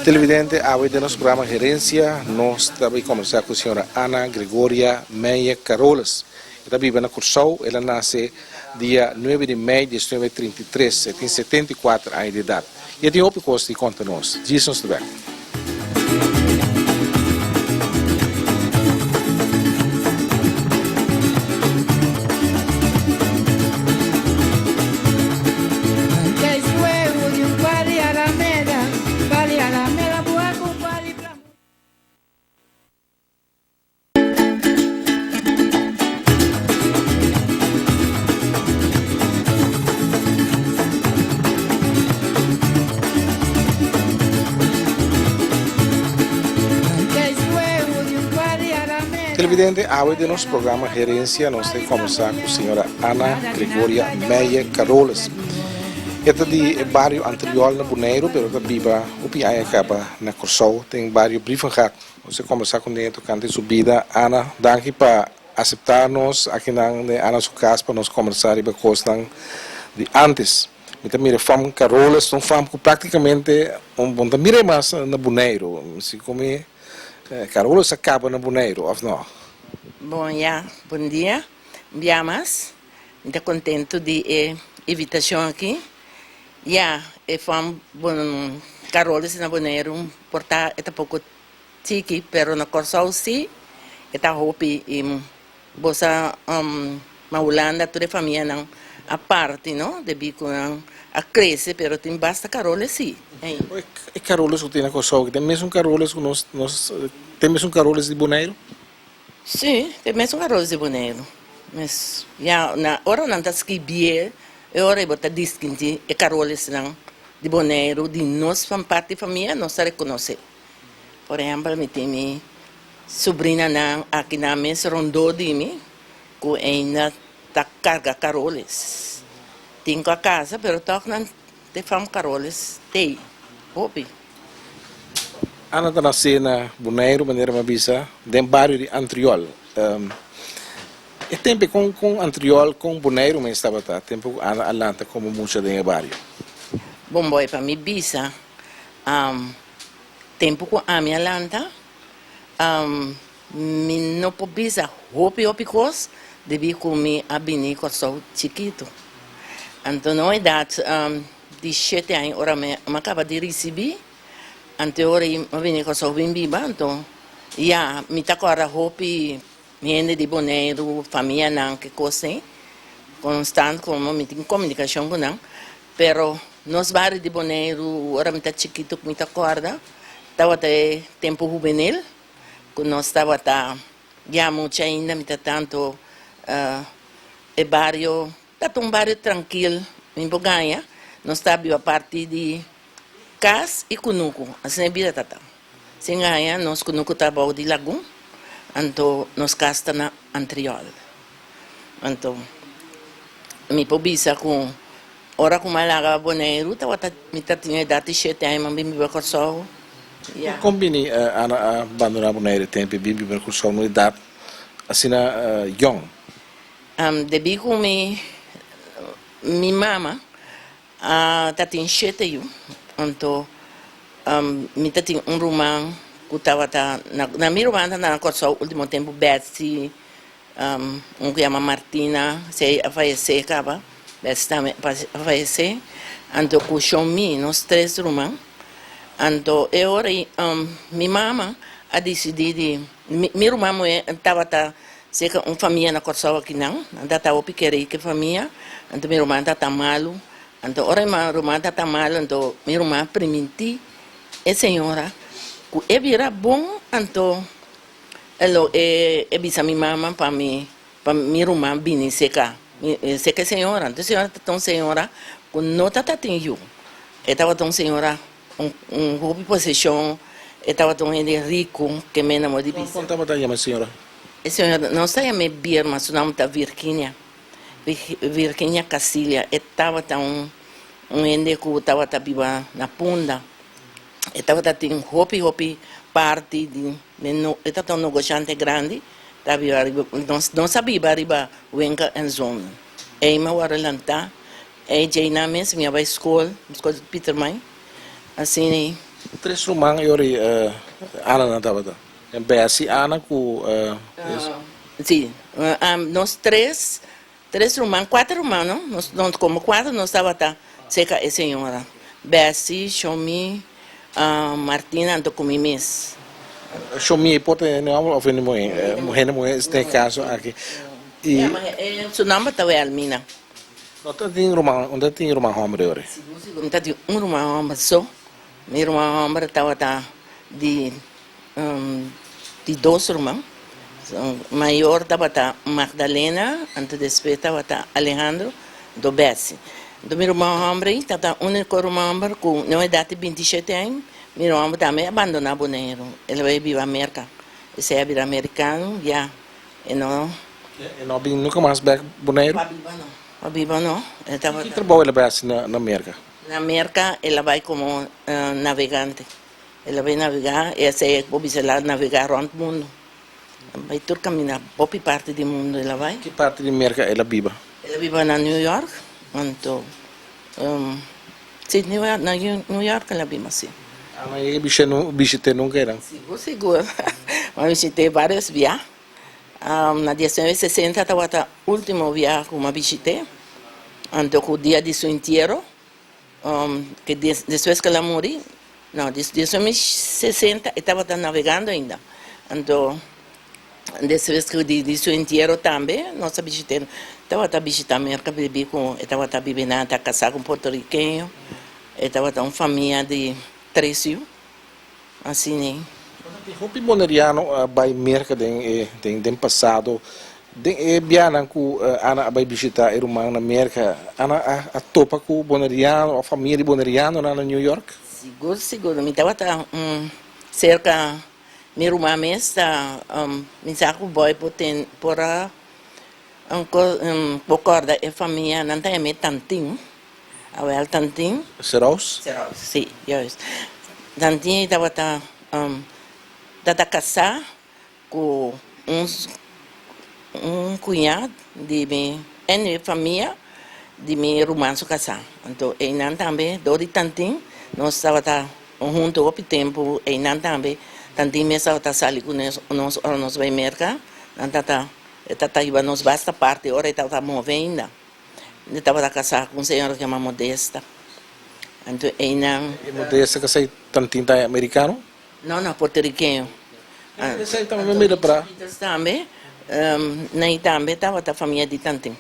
Televidente, hoy de nuestro programa Gerencia, nos vamos a conversar con la señora Ana Gregoria Meyer Caroles. Ela vive na Curaçao, ela nasce dia 9 de maio de 1933, ela tem 74 anos de idade. E ela tem outro coisa de conta nós. Diz-nos bem. Televidente, hoje de nosso programa Gerência, nós temos conversar com a senhora Ana Gregoria Meyer Caroles. Esta de bairro anterior na Bonaire, pero esta viva o piai acaba na Curaçao, tem bairro Briefengat. Você conversar com ela tocante sua vida. Ana, danke para aceitar-nos aqui na Ana sua casa para nós conversar e coisas de antes. Então, mira, fam Caroles, não fam praticamente bom mira mais na Bonaire, se como Caroles acaba na Bonaire, ou não? Bom, bom dia. Biamas. Muito contente de invitação aqui. Eu fui Caroles na Bonaire, porta é pouco tiki, pero na Curaçao sim, é hopi em bossa Maulanda toda a família não a parte, não, de bico a crescer, pero tem basta Caroles sim. E Caroles que tem na Curaçao, tem mesmo Caroles que nós tem mesmo Caroles de Bonaire? Sim, tem mesmo Caroles de Bonaire. Mas na hora não está escrevendo, agora eu estou dizendo que é Caroles não de Bonaire, de nós parte da família, nós reconhece. Por exemplo, me tem minha sobrinha não aqui na mesa rondou de mim, que ainda está carga Caroles. Tenho a casa, mas toque não tem fama Caroles, tem, hobby. Ana está nascendo na Bonaire, maneira mabisa, dentro do bairro de Antriol. E tempo com Antriol, com Bonaire, mas estava tempo Atlanta como muita dentro do bairro. Bom, boy, para mim, bisa, tempo com a minha Atlanta, me não pode bisa, hopi coisa, devi comer a bini com o chiquito. Então, na idade de 7 anos, ora me acaba de receber. Ante ora eu vim com o bem viva, então, me tá agora hopi, gente de Bonaire, família não que coisa, constante como me tem comunicação com não, pero nos bairros de Bonaire, ora me tá chiquito, me tá acorda, estava até tempo juvenil, quando nós estava muito ainda, me tá tanto, bairro, tá um bairro tranquilo, em Boganha, nós estávamos a partir de Cas e Cunuco, assim é vida tata. Sem ganhar, nós Cunuco estava de Lagum, então nós casta na Antriol. Então, me pobisa com ora com malaga Bonaire, estava me tinha idade de 7 anos, mas me veio só. Combine a abandonar Bonaire tempo e me veio só no idade assim na young. Debi com minha mama, tá tem 7 anos. Então, me tinha romã que estava na minha irmã na Curaçao, último tempo, Betsy, que chama Martina, se faleceu, acaba, Betsy também faleceu, então, com o Xiaomi, nós 3 irmãos, então, agora, minha mama a decidido, minha irmã estava se uma família na Curaçao aqui não, ainda estava pequena que família, então, minha irmã está malo. Então, ora minha irmã está mal, então minha irmã permitiu a senhora que vira bom, então ela avisa minha mãe para minha irmã vir secar a senhora. Então a senhora está tão senhora que não está tendo. Estava tão senhora roubo possessão, estava tão rico que me namorou de bisa. Quanto estava a senhora? A senhora não está a me bir, mas o nome está Virginia. Virginia Cacilha, estava tão ende que estava viva na Punda, estava tendo hopi parte de estava tão negociante grande, estava não sabia arriba venga em zona. E me agora lançar, e já na mesma minha escola de Peter Mãe, assim Três rumang yori Ana na tabata. En besi Ana ku Sí, nós três irmãos, quatro irmãos, não? Nós como quatro, nós estava tá seca a senhora. Bessie, Xomi, Martina, ando com mimis. Xomi pode não of in mulher este caso aqui. E E seu nome tá é Almina. onde tem rumang homem yori. Segundo tá de irmão homem só. Meu irmão homem estava tá de dois irmãos. Maior estava tá Magdalena, antes depois estava tá Alejandro, do Bessie. Do meu irmão homem, estava o único irmão homem com não idade de 27 anos. Meu irmão também abandonou Bonaire. Ele veio viver na América. Esse é americano, já. E não. E não vim nunca mais back Bonaire. Viva não. Que trabalho ele besi na América? Na América, ela vai como navegante. Ela vai navegar, e essa é para navegar around o mundo. Vai todo caminhar, pouca parte do mundo ela vai. Que parte da América ela vive? Ela vive na New York, então, sim, na New York ela vive assim. Mas visitei nunca era. Seguro. Mas visitei várias viagens. Na 1960 estava o último viagem que eu visitei. Então, o dia de seu enterro, que depois que ela morreu, não, desde 1960 estava navegando ainda. Então, depois que de seu enterro também, nós visitamos. Estava visitando a América, estava vivendo, estava casado com um porto-riquenho, estava uma família de 3 filhos, assim, né? Hopi boneriano vai América tem passado. Bianan ku Ana vai visitar irmã na América. Ana a topa ku boneriano, a família boneriano na New York? Seguro. Me estava cerca, meu irmão está, me saco boy por corda a família não tem me tantinho, a tantinho. Seros? Sim, yes. Tantinho estava casar com cunhado de minha família de minha irmã se casar. Então, e não também, do tantinho, nós estava junto ao tempo, e não também, tantinho me estava sali com nós vai mercar, não estava nos basta parte, ora estava movendo, estava casar com uma senhora que é uma Modesta. Então, e não. E Modesta que sei tantinho tá americano? Não, porto-riquenho. Esse também me para. Também, também estava a família de tantinho.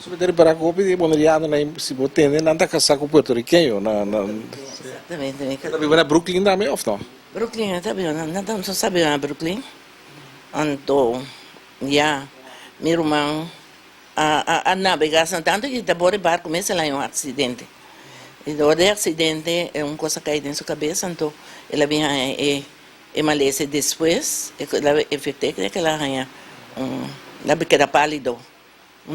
Se você para copi de boneriano na se você não está casado com porto-riquenho Exatamente. Está vivendo na Brooklyn também ou não? Brooklyn, está vendo? Não sabe na Brooklyn. Então, já, meu irmão, a navegação, tanto que depois o barco começa lá em um acidente. E o acidente é uma coisa que cai dentro da sua cabeça, então, ela vinha e malece depois, ela efetua que ela ganha, ela queda pálido.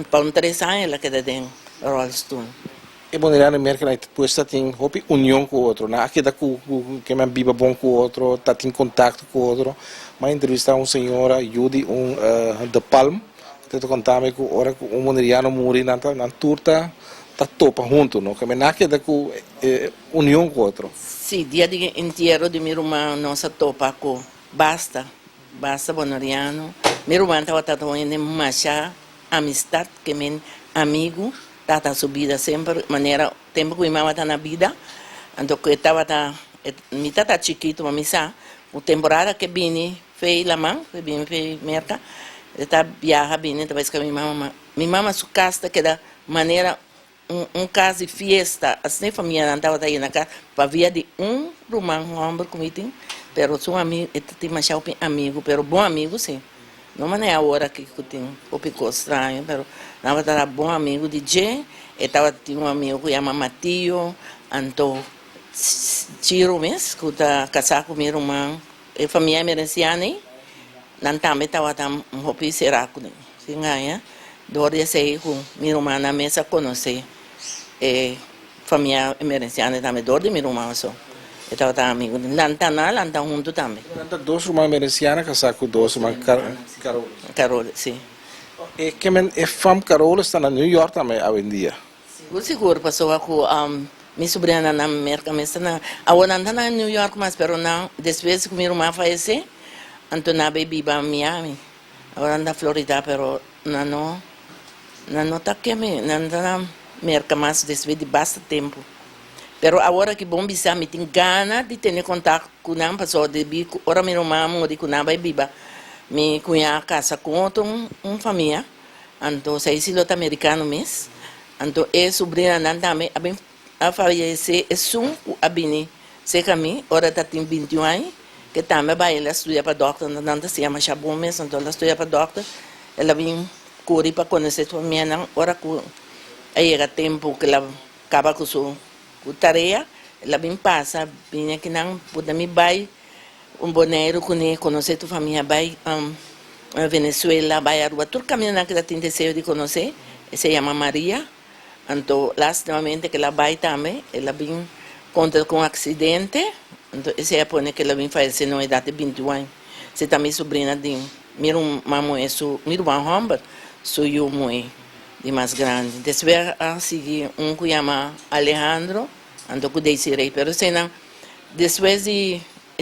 Para 3 anos ela queda dentro do Rolston. E boneriano América depois tem hopi união com o outro, né? Aqui da que é viva bom com o outro, está em contato com o outro. Mas entrevistar uma senhora, Judy, de Palm, que te contava que hora que boneriano morreu na turta, está topa junto, não? Que não é da união com o outro. Sim, dia de enterro de meu irmão, nossa topa com basta boneriano. Meu irmão estava tatuando machá, amistade, que meu amigo, estava subida sempre, maneira, tempo que minha mãe está na vida, então que estava, me estava chiquito, mas o temporada que vim, fez lá mão, fez merca, estava viaja, vim, talvez que minha mãe sua casa, que da maneira, caso de festa, assim, a família não estava aí na casa, para via de romano, homem comigo, pero sou amigo, tem mais amigo, pero bom amigo, sim. Não é a hora que eu tenho o pico estranho, mas não era bom amigo de Jay, tinha um amigo que chama Matio, então, tiro mesmo, que está casado com meu irmão, e família americana, não também estava um pouco seraco, sim, ganha, dori sei com meu irmão na mesa conhecer, e família americana também, dori meu irmão só. Estava amigo, não está junto também. Dois irmãos americanos casados com dois irmãos Carol. Sim. E que a fama Carol está na New York também hoje em dia. Seguro, passou com Mi sobrinha na América, mas na agora anda na New York, mas pero não, depois que minha irmã faleceu, então na baby ba Miami. Agora anda na Florida, pero não tá aqui, não anda na América, mas depois de bastante tempo. Pero agora que bom bisa, me tem gana de ter contato com não pessoa de bico, ora minha irmã mori com na baby ba, me cunha casa com outra família, então sei se lot americano mesmo, então é sobrinha não também, a fallecer é a bini se caminho ora tá tem 21 anos que também vai ela estudar para doctor não se chama Chabon mesmo então ela estuda para doctor ela vem correr para conhecer tua minha não ora com aí é tempo que ela acaba com sua tarefa ela vem passa vem aqui não pode me vai boneiro conhecer tua família vai Venezuela vai a rua todo caminho que ela tem desejo de conhecer se chama Maria. Então, lastimamente, que ela vai também, ela vem contra com um acidente, então, esse é por que ela vem falecer na idade de 21 anos. Você também sobrinha de meu irmão Humber, sou eu mãe de mais grande. Depois, a seguir, que chama Alejandro, então, que desirei, pero senão, depois de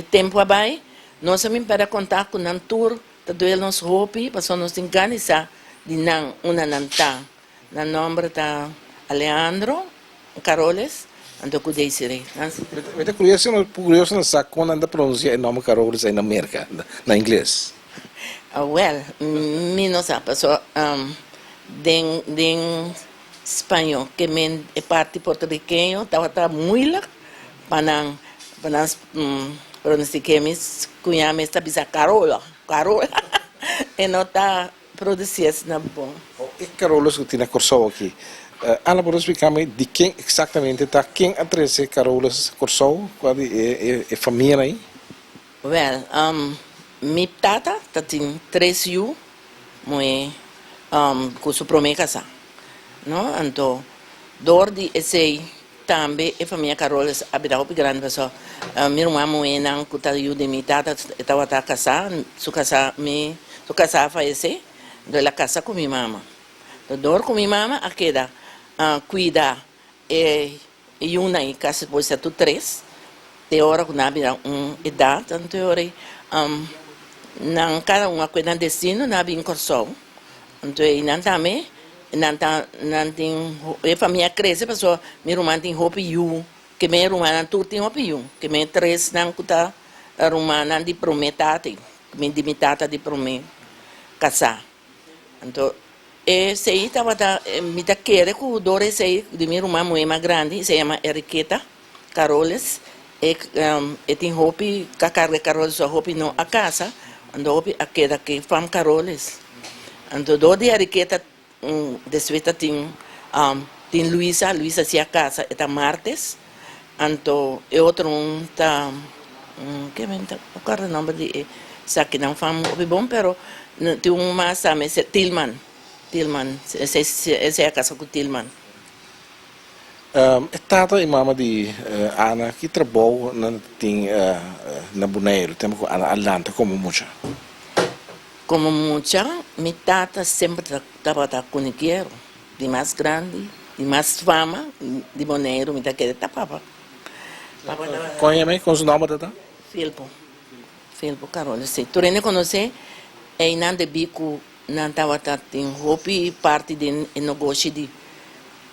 tempo abaixo, nós também para contar com um tour, tanto ele nos roupa, para nós organizar de não, uma não tá, na nome da Alejandro Caroles, ando com Desiree. É curioso não saber quando anda pronunciar o nome Caroles aí na América, na inglês. Well, mi não sabe, só em espanhol, que é parte porto-riquenho, estava muito para pronunciar mis cunhame esta bisa Carola, e não está produzindo na bom. E Caroles que tinha Corsou aqui. Ana, pode explicar-me de quem exatamente está, quem atrece Caroles Corsou? Qual é a família aí? Well, minha tata tem 3 anos, com sua primeira casa. Não? Então, dor de esse também a família Caroles habita o grande pessoa. Minha irmã não que está de minha tata estava casada, sua casa faleceu, então ela casa com minha mãe. Então, dor com minha mãe, a queda cuida e uma em casa depois de 3. De hora que não havia idade, então não cada uma cuida destino, não havia incursão. Então, não também, não tem, a família cresce, pessoa, minha irmã tem roupa que minha irmã tudo tem roupa que minha 3 não custa a irmã não de prometade, minha dimitata de promet casar. Então, esse aí estava me querer que o dor esse aí de minha irmã mais grande, se chama Enriqueta Caroles, e tem roupa, que carga Caroles sua roupa não a casa, ando roupa a queda que fam Caroles. Então, do de Enriqueta, desfeita tem Luísa se a casa, é martes, então, e outro tá, que menta, o cara nome de, sabe que não fam roupa bom, pero tem mais também, Tillman, essa é a casa com Tillman. Tata e mama de Ana que trabalhou na Bonaire, temos com Atlanta como mucha. Como mucha, minha tata sempre estava com dinheiro, de mais grande, de mais fama, de Bonaire, minha querida tapava. Conhece com o nome tata? Filpo, Carol, sei. Tu nem conhece, é não de bico, não estava tem roupa e parte de negócio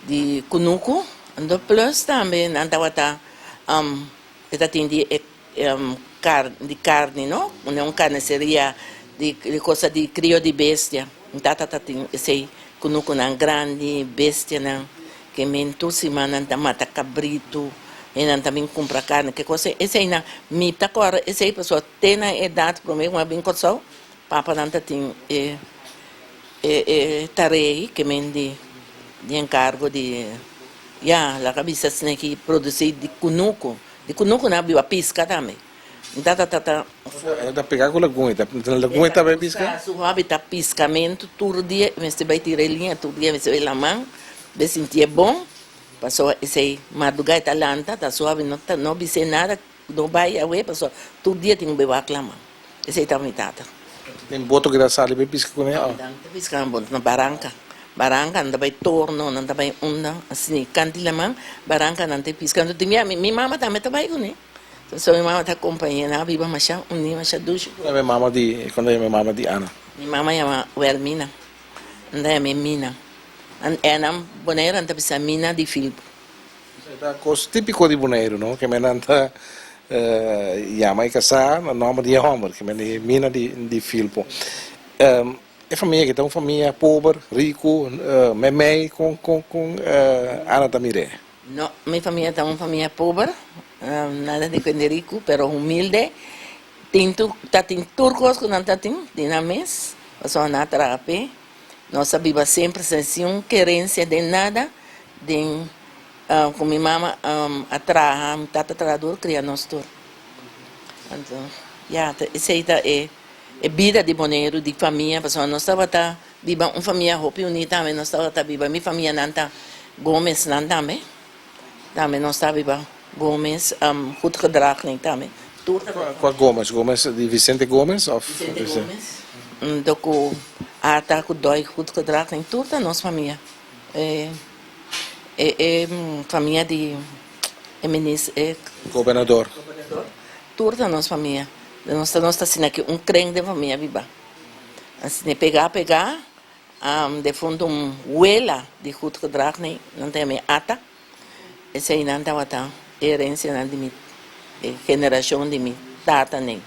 de cunuco. Ando plus também não estava tem de carne, não? Não carniceria de coisa de crio de bestia. Então tem esse cunuco não grande bestia não que mentu semana não mata cabrito e não também compra carne que coisa esse aí não me tá agora esse aí pessoa tem na idade para mim uma bem coisa papa não tem tarefa que men de encargo de la cabeça tem que produzir de cunuco não abriu a pisca também. Então Da pegar com a lagoa, a lagoa também pisca? Su habitat piscamento todo dia, você vai tirar linha todo dia, você vai lá mão, vai sentir bom, passou esse madrugada Atlanta, tá suave, não vai nada, não vai a ver, passou todo dia tem um bebê reclamar. Esse é também tata. Tem boto que dá sal e pisca com ela? Pisca boto na barranca. barangka anda bay torno anda bay unda assim canti lamang barangka nante piscando tinha mi mama também tá bay kuni so mi mama tá acompanhando na viva masha uni masha ducho Quando é mama di Ana? mi mama chama Welmina anda é Mina enam boneira anda bisa Mina di Filipe Da coisa típico di Bonaire, no? Che me nanta chiama i casar, no nome di Homer, che me ne mina di Filippo. E famiglia che è una famiglia povera, ricco, me con Ana Tamire. no mi famiglia è una famiglia povera nada de rico pero humilde tatin turcos con tatin dinames pasó na trape nós sabia sempre sem querência de nada de com minha mama atrás tata trador cria nós todos então essa é vida de boneiro de família pessoal nós estava tá viva uma família hopi unida também nós estava tá viva minha família nanta Gomes também nós estava viva Gomes goed gedragen também Qual Gomes? Gomes di Vicente Gomes? Vicente Gomes doko ata ku doi goed gedragen toda nossa família família de ministro Governador. Toda nossa família nós está assim aqui crente de família viva assim pegar de fundo huela de goed gedragen não tem ata esse aí não estava herência de minha geração de minha tata nem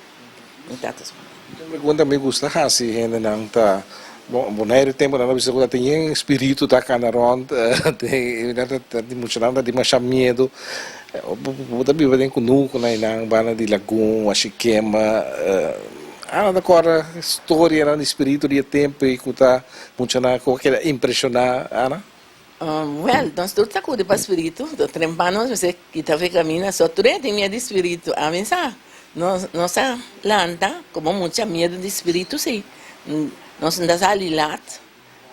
tatas. Pergunta me gusta assim, gente não tá Bonaire tempo na bisa que tem espírito tá canaron, tem muito nada de mais medo. Você vive dentro com na inang bana de lagoon, a chiquema, da cora história na espírito de tempo e que tá muito na qualquer impressionar, Ana. Well, nós todos estamos de espírito, do trempano, você que está caminhando, só tu tem medo de espírito, a mim sabe, nossa landa, como muita medo de espírito, sim, nós não estamos ali lá,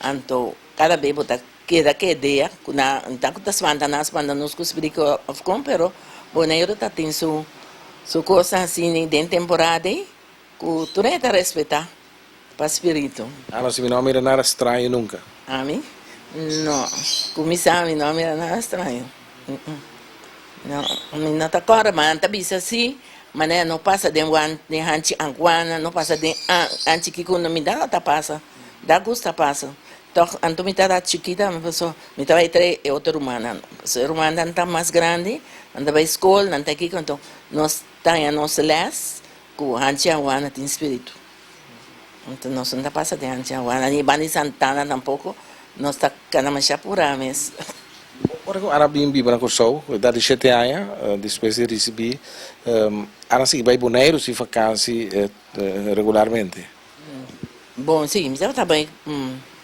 então cada vez bota queda que ideia, na então que está quando nós com espírito of com, pero boneiro tá tem su coisa assim dentro temporada, que tu tem que respeitar para espírito. Ana, se não mira nada estranho nunca. A mim? No, começar não era nada estranho. Não, não está agora, mas não bisa assim, mas não passa de anti anguana, não passa de anti que quando me dá tá passa, dá gosto passa. Então, anto me tá chiquita, me passou, me tava entre outra humana, a humana não tá mais grande, anda vai escola, não tá aqui, então nós tá em nossa les, com anti anguana tem espírito. Então nós não tá passa de anti anguana, nem Bani Santana tampouco. Nós está cada mais apurado mesmo. Ora, Ana bem vive na Corsou, dá de 7 anos, depois de receber, Ana se vai Bonaire se vacância regularmente. Bom, sim, mas eu trabalho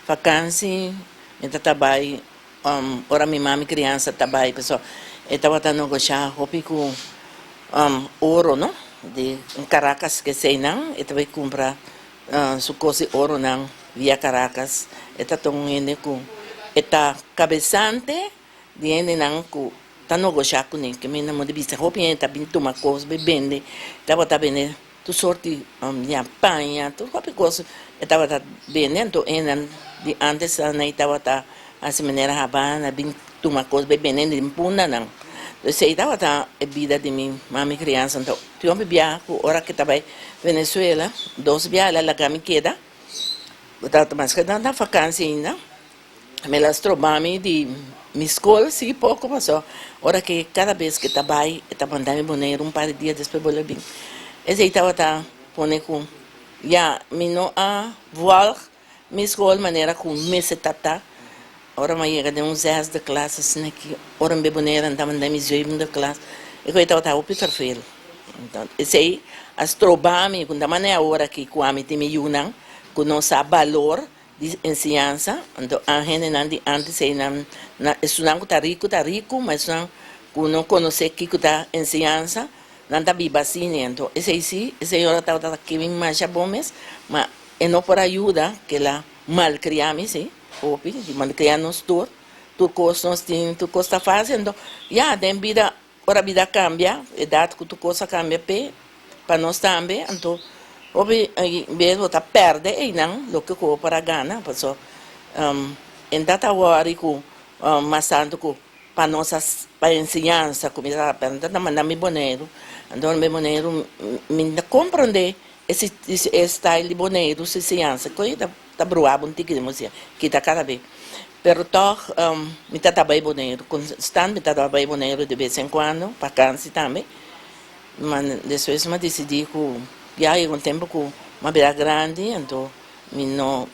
vacância, eu trabalho, ora minha mãe criança trabalha, pessoal, eu estava tentando negociar roupa com ouro, não? De Caracas que sei não, eu também comprar sucosi ouro não. Via Caracas, está tongendo com está cabeçante, diene não com tá negociando com ele, que me não de vista roupa está bem tomar coisa, bebendo, estava tá bem tu sorte de apanha, tu qualquer coisa, estava tá vendendo, de antes não estava tá assim maneira Havana, bem tomar coisa, bebendo, de puna não. Eu sei estava tá a vida de minha mãe criança, então tinha um viagem, hora que estava Venezuela, 2 viagens lá que me queda. Mas que não dá vacância ainda, me las trobami de minha escola, sim, pouco passou. Ora que cada vez que trabalho, eu mandando boneiro par de dias depois vou bem. Esse aí estava pondo com, me não voar minha escola maneira com mês tata. Ora me chega de 10 de classe, assim que ora me boneiro andava mandando minha joia de classe. E eu estava o perfil. Então esse aí as trobami com da maneira hora que com a me tem me yunang que não sabe valor de ensinança, então a gente não de antes não estudando está rico, mas não conhece que está ensinança, não está viva assim, então esse hora está aqui mais bom mesmo, mas é não por ajuda que ela malcriamos, sim, opi, malcriamos tudo coisa nós tem, tudo coisa fazendo, tem vida, ora a vida cambia, a idade que tu coisa cambia para nós também, então Obi mesmo tá perde e não lo que ko para gana, passou em data hora com maçando com para nossas para ensinança comida para mandar meu boneiro então meu boneiro me compreender esse style de boneiro se ensinança coisa tá broabo um tique de música que tá cada vez pero toch me tá trabalhando boneiro constante me tá trabalhando boneiro de vez em quando para cansa também mas depois me decidi que já é um tempo que uma vida grande então me não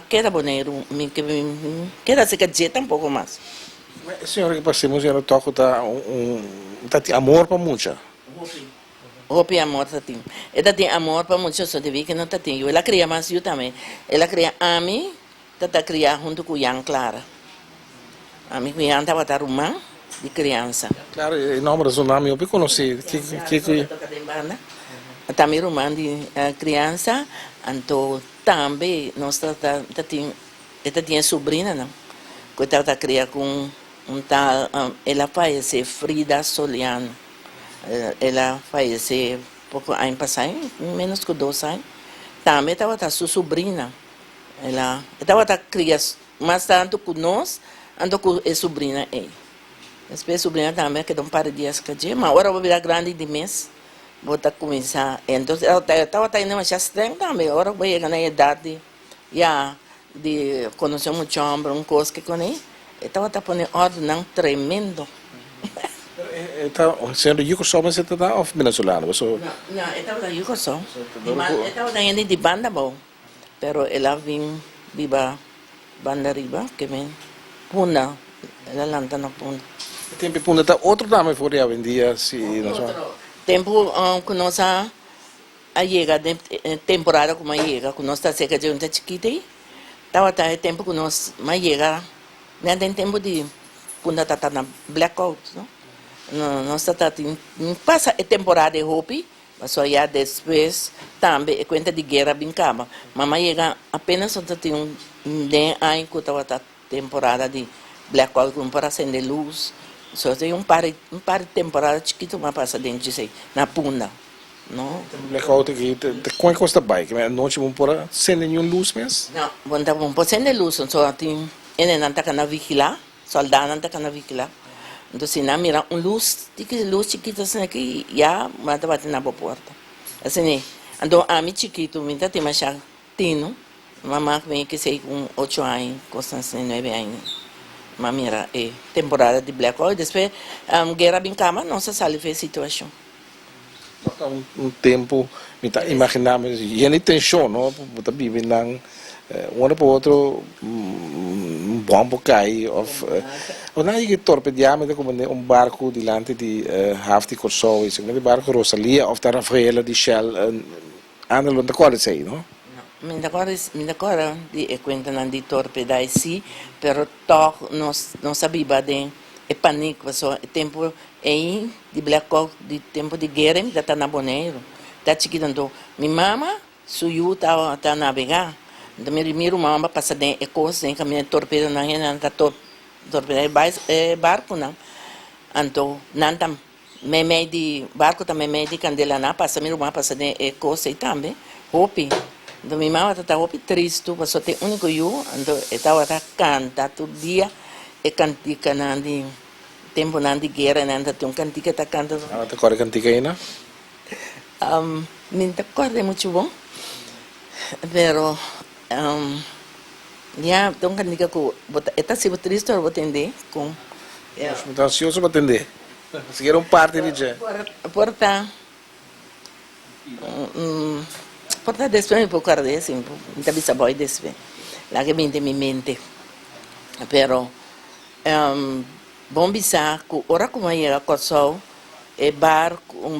queda boneiro me queda se gadget um pouco mais. Senhora, que passemos era toco tá tá amor para muita. Hopi amor tatim. Ela tem amor para muitos só de que não tatim. Ela cria mais eu também. Ela cria a mim, tá criar junto com Yang Clara. A mim com Yang estava tá rumã de criança. Claro, em nome do nome eu conheci que também rumã de criança, então também nós tá tinha sobrinha não. Que estava criar com tal ela faleceu Frida Soliano. Ela faleceu pouco ano passado, menos que 2 anos. Também estava sua sobrinha. Ela estava criando mais tanto com nós, ando com a sobrinha aí. Depois a sobrinha também que dá um par de dias que dia, mas agora vou virar grande de mês, vou começar. Então ela estava indo mais estranho também. Agora vou chegar na idade já de conhecer muito homem, coisa que conhece. Estava pondo ordem tremendo. Então, sendo Yugoslavo, mas você está off venezuelano, não, estava da Yugoslavo. Estava indo de banda bom, pero ela vim viva banda riba que vem puna, ela lanta na puna. Tempo puna tá outro nome for já vendia se não só. Tempo que nós a chega temporada como chega, que nós está seca de onde chiquita aí. Estava tempo que nós mais chega, nem tem tempo de puna tá na blackout, não? Nós está passa a temporada de Hopi, mas só já depois também é conta de guerra brincava. Mas chega apenas só tem um ano que estava temporada de blackout com para acender luz. Só tem um par de temporada chiquito, mas passa dentro de sei na puna, não? Blackout aqui, quanto custa bike? Mas não tinha por acender nenhum luz mesmo? Não, bom para acender luz, só tem ele não está na vigilar, soldado não está na vigilar. Então, se não mira luz chiquita assim aqui, já mata bater na porta. Assim, então a mim chiquito, me tá tem mais tino, mamãe vem que sei com 8 anos, constância 9 anos. Mas mira, é temporada de blackout, depois guerra bem calma, não se sabe a situação. Tempo, me tá imaginando, e nem tensão, não? Você vive na um para o outro bombo cai ou não é que torpedear como barco diante de Hafti Corso isso um barco Rosalia ou da Rafaela de Shell anda longe da coisa sei não me agora de conta não de torpedar sim pero toch não sabia de pânico só tempo aí de blackout de tempo de guerra me tá na boneiro tá chiquito então minha mama suiu tá navegar. Então, meu irmão passa de coisa, caminha torpedo na rede, não tá torpedo barco não. Então, não tá meio de barco também meio de candela não passa, meu irmão passa de coisa e também hopi. Então, minha mãe tá hopi triste, passou tem único eu, então estava canta todo dia e cantica não de tempo não de guerra não tem cantica tá cantando. Ah, tá corre cantica aí não? Me tá corre muito bom, pero já então quando diga que está se triste eu vou atender com muito ansioso para atender seguiram parte de já porta después me pouco arde assim muita bisa boy después lá que mente mi mente pero bom bisa que ora como ia com sol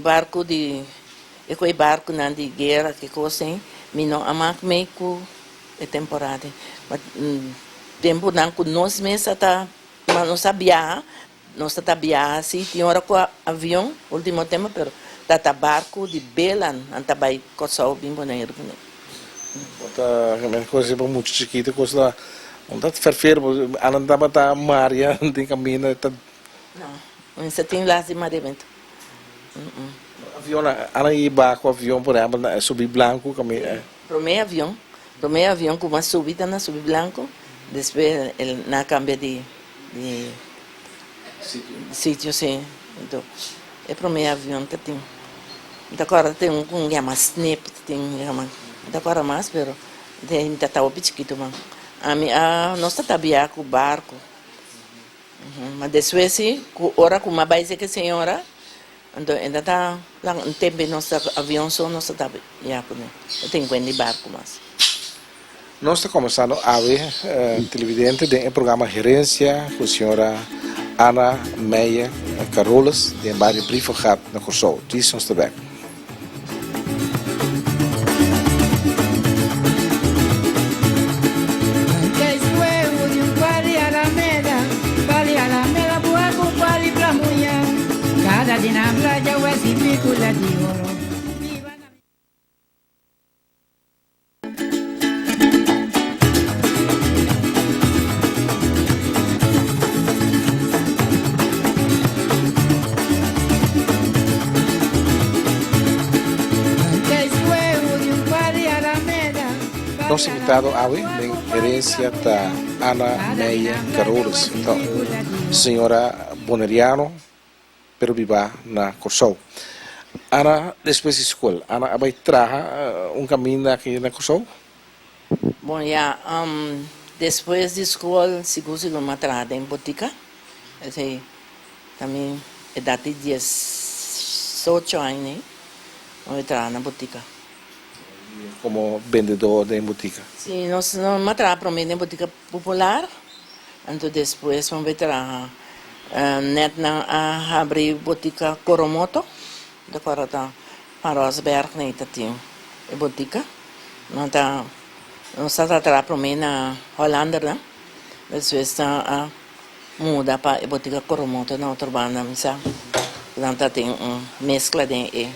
barco de é barco não de guerra que coisa me não amak meio é temporada mas tempo não que nós mesmo tá mas não sabia nós tá viajar assim tinha hora com avião último tempo pero tá barco de Belan anta vai coçar bem bonito tá coisa para muito chiquita coisa não tá ferfermo andava tá Maria tem caminho tá não você tem lá de evento avião aí barco avião por exemplo subir branco caminho primeiro avião com uma subida na subir branco Después na cambia de sitio, sim. Então, é para o meu avião que tem. Então, agora tem um que chama Snap, tem agora mais, pero tem estava pequeno, mas nós trabalhamos com barco. Mas depois, hora com uma base que senhora, então ainda está lá um tempo nosso avião só nós trabalhamos com ele. Tem 20 barco mais. Nós estamos começando a ver televidente do programa Gerência com a senhora Ana Meyer Caroles, de bairro Briefegat na Curaçao. Diz ons te back. Cada dia na praia o esipícula de ouro. Nosso invitado hoje na gerência da Ana Meyer Caroles, então, senhora Boneriano, pero viva na Curaçao. Ana, depois da escola, Ana vai trabalhar caminho aqui na Curaçao? Bom, já, depois da escola, seguro uma trabalhada em botica. Assim, também, idade de 18 anos, né? Eu trabalho na botica. Como vendedor de botica? Sim, nós trabalhamos primeiro em botica popular, então depois vamos trabalhar net na abrir botica Coromoto, agora está para Rosberg, né, tá tinha botica. Nós está trabalhando primeiro na Holanda, né? Depois está muda para botica Coromoto na outra banda, missa. Então tem mescla de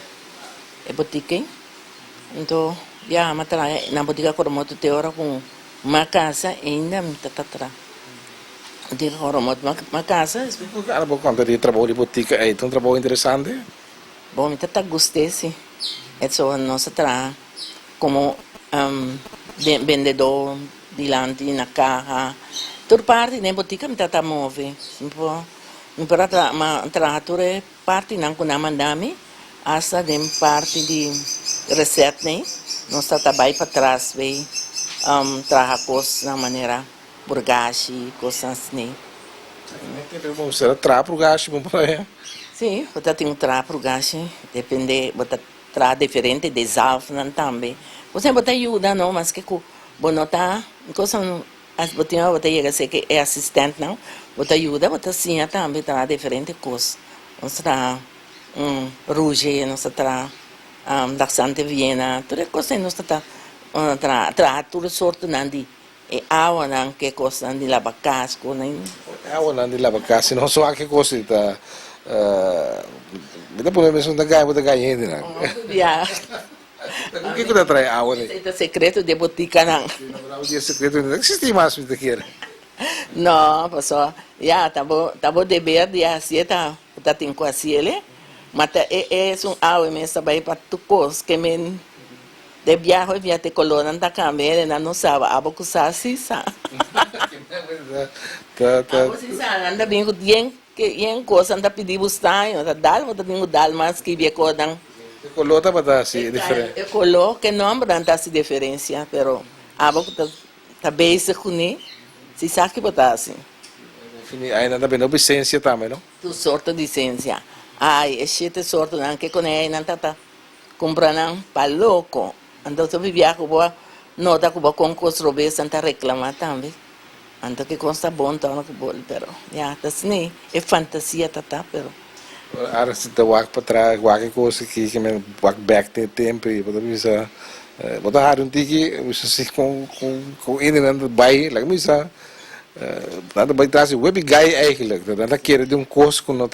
botica. Então, já na botica Coromoto tem hora com uma casa ainda me tá de Coromoto uma casa. Cara, vou contar de trabalho de botica, é um trabalho interessante. Bom, me tá gostei sim. É só nossa trabalho como vendedor dilante na carro. Toda parte na botica me tá move. Me para trabalhar toda parte não com a mandame. Hasta de parte de receita, né? Nós trabalhamos para trás, bem, trabalhar coisas na maneira burgashi, coisas assim. Você trabalha para o gasto, bom para aí? Sim, você tem trabalho para o gasto, depende, você trabalha diferente de zalf, não também. Você pode ajudar, não, mas que você não está, você chega a ser que é assistente, não? Você ajuda, você sim, também trabalha diferente coisas. Você trabalha Rouge, nós trabalhamos laxante Viena, toda coisa nós trabalhamos toda sorte de água, que coisa de lavar casco, né? Água de lavar casco, não só que coisa está me dá por exemplo da ganha, né? O que você traz água, né? É o secreto de botica, não? O dia secreto não existe mais isso daqui. Não, pessoal, já tá bom de ver, já assim tá tem quase ele. Mas é água mesmo para tu coisa que me de viaje via te colona da câmera não sabe a boca assim sabe anda bem com que coisa anda pedir bustanho tá dal mas tem dal mas que via codan colota para assim diferente colo que não anda assim diferença pero a boca tá bem se conhe se sabe que botar assim ainda anda bem obsessência também não tu sorte de ciência ai este sorte não que conhe não tá comprando para louco. Então, se eu vivia com boa nota, com boa concurso, eu Santa reclamar também. Então, que consta bom, então, que bom, pero, já, assim, é fantasia, tá, pero. Agora, se tu vai para trás, qualquer coisa que me vai back tem tempo, e você bisa, você har tiki, você se com ele não vai, lá bisa, nada vai trazer web guy eigenlijk, nada quer de curso que não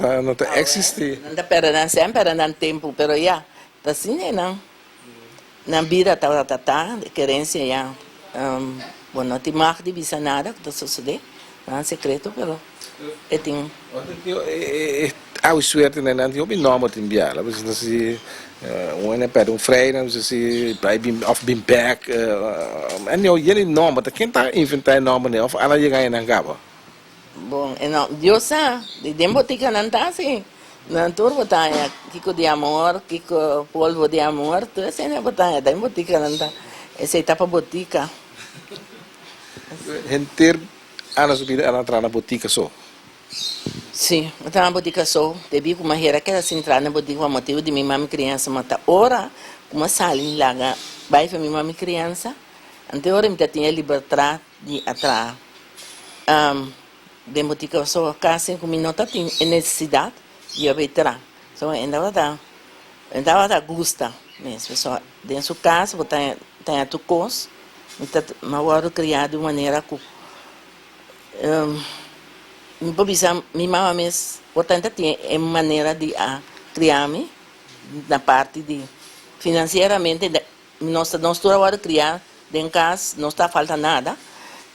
existe. Nada para não sempre não tempo, pero já, assim, não. Na vida tá querência já bueno te mag de visa nada que sucede não é secreto pero tem há suerte né não tem nome de enviar mas não se um pede freio não se vai bem off bem back eu ele nome mas quem tá inventar nome né of ela chega aí na cabo bom não Deus sabe de tempo tica não tá assim na turma batalha kiko de amor kiko polvo de amor tudo assim na batalha da botica não tá essa etapa botica gente ana subir ela entrar na botica só. Sim, eu estava na botica só, devi com uma hera que era assim, entrar na botica com o motivo de minha mãe criança, mas tá ora, uma sala em laga, vai para minha mãe criança, até ora eu tinha liberdade de entrar. De botica só, cá 5 minutos, tinha necessidade de eu entrar. Então, ainda da gusta mesmo, só dentro da casa, tem a tucos, mas agora criado de maneira que minha mãe mesmo, portanto, tinha uma maneira de criar-me, na parte de, financeiramente, nós agora criar, em casa, não está falta nada,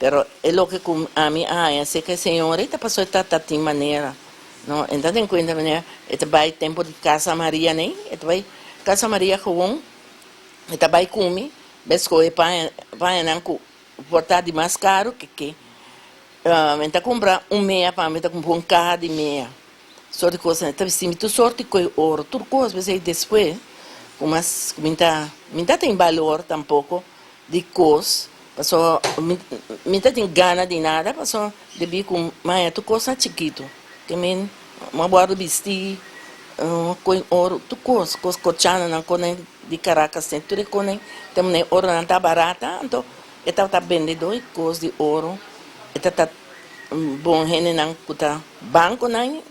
mas é o que a mim, sei que a senhora, está passou de maneira, não, então tem conta, né, vai tempo de Casa Maria, né, vai Casa Maria com vai comer, biscoito, vai não, portar de mais caro que então comprar meia para mim, comprar carro de meia. Sorte coisa, então se me tu sorte com ouro, tudo coisa, mas aí depois, mas me tem valor tampouco de coisa, passou me tem gana de nada, passou de vir com mas tu coisa chiquito, que me uma boa vestir com ouro, tu coisa cochana não com de Caracas, tem tudo com tem ouro não tá barata, então tá vendendo coisa de ouro. Eta bom gente não kuta banco não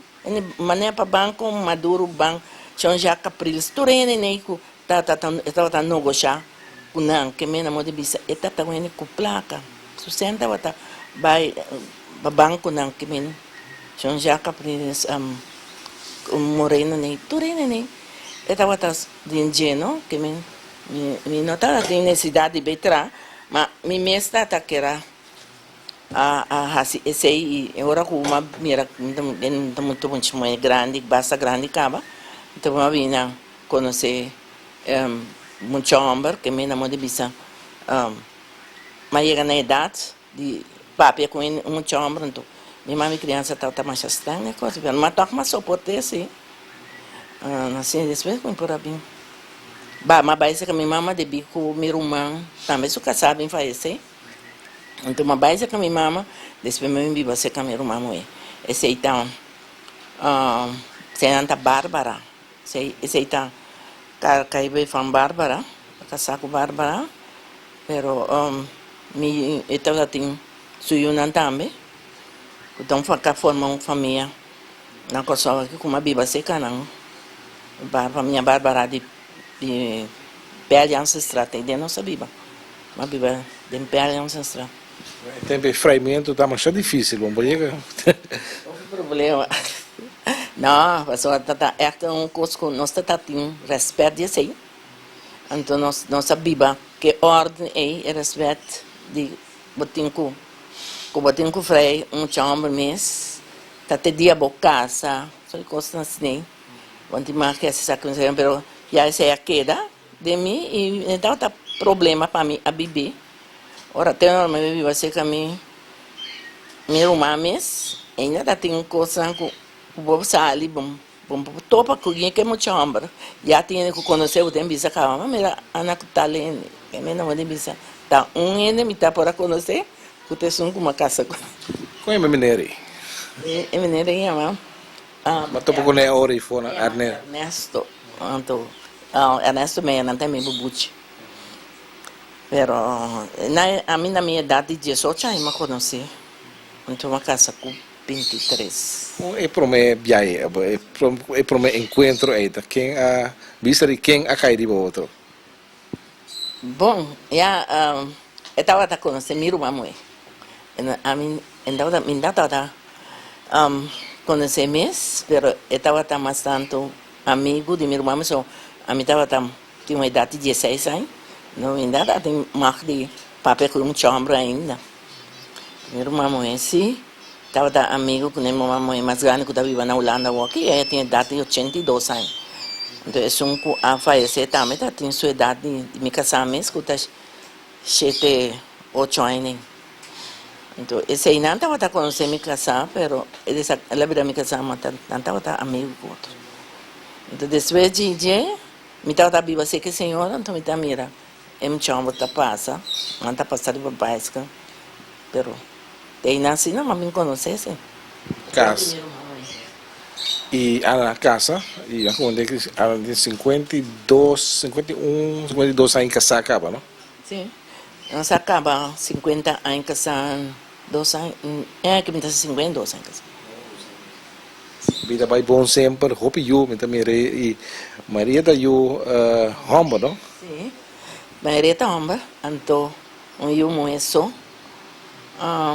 maneira para banco maduro banco chão já capriles turene nem ku tá negocia ku não que me na mode bisa eta tá com ku placa sustenta wata vai para banco não que me chão já capriles moreno nem turene nem eta wata dinheiro que me nota tem necessidade de betra mas me mesta tá queira esse aí agora com uma mira muito grande basta grande cava então uma vinha conhecer muito homem que me namorou de bisa mas chega na idade de papai com muito homem então minha mãe criança tá mais estranha coisa mas toca mais suporte assim assim depois com por bem mas vai ser que minha mãe de bico meu irmão também se casar falecer. Então, uma base com minha mama, depois eu me você com minha irmã, esse então, se anda Bárbara, esse então, caiu com Bárbara, casar com Bárbara, pero me então tem suyunan também, então ficar formar uma família, na coisa que como a biba seca não, minha Bárbara de pele ancestral tem dentro nossa biba, uma biba de pele ancestral. Tem freimento tá mais difícil, bom chega. O problema. Não, pessoal, é um curso que nós temos respeito disso aí. Então nós sabemos que ordem é respeito de botinco, com botinco freio, chambre mês, tá te dia casa, só coisa assim. Quando mais que essa coisa, mas já essa é a queda de mim e então tá problema para mim a beber. Ora, tem uma bebida você que a minha irmã mesmo, ainda tem coisa com o povo sali, bom, topa com quem que é muito chambre. Já tinha que conhecer o tempo bisa calma, mas ana que tá lendo, que me não de bisa, tá ainda me tá para conhecer, que tem com uma casa. Como é mineiro? É mineiro aí, mano. Mas topa com a hora e fora, Ernesto, então, Ernesto meia não tem me bubuchi. Pero a mim na minha idade de 18 anos eu conheci uma casa com 23. É para mim viagem, é para mim encontro aí, tá quem a vista de quem a cair de outro. Bom, já eu estava a conhecer minha irmã mãe. A mim ainda estava conhecer mesmo, pero eu estava mais tanto amigo de minha irmã, mas a mim tinha uma idade de 16 anos. Não, ainda tem mais de papel com chambre ainda. Minha irmã é assim, estava tá amigo com uma mãe mais grande que estava na Holanda aqui, ela tinha idade de 82 anos. Então, esse a falecer também, tinha sua idade de me casar mesmo, que está 7, 8 anos. Então, esse aí não estava conhecendo me casar, mas ela veio me casar, mas não estava amigo com outro. Então, depois de dia, me estava viva assim que senhora, então me mira, me chama para passa, não está passando para pesca, pero aí nasci não, mas me conhece. Casa. E a casa, e a conta que ela tem 52, 51, 52 anos casada acaba, não? Sim. Nós acaba 50 anos casando, 2 anos, que me está 52 anos casando. Vida vai bom sempre, hope you, me também e Maria da you homba, não? Sim. Maria está homba, então eu muito só.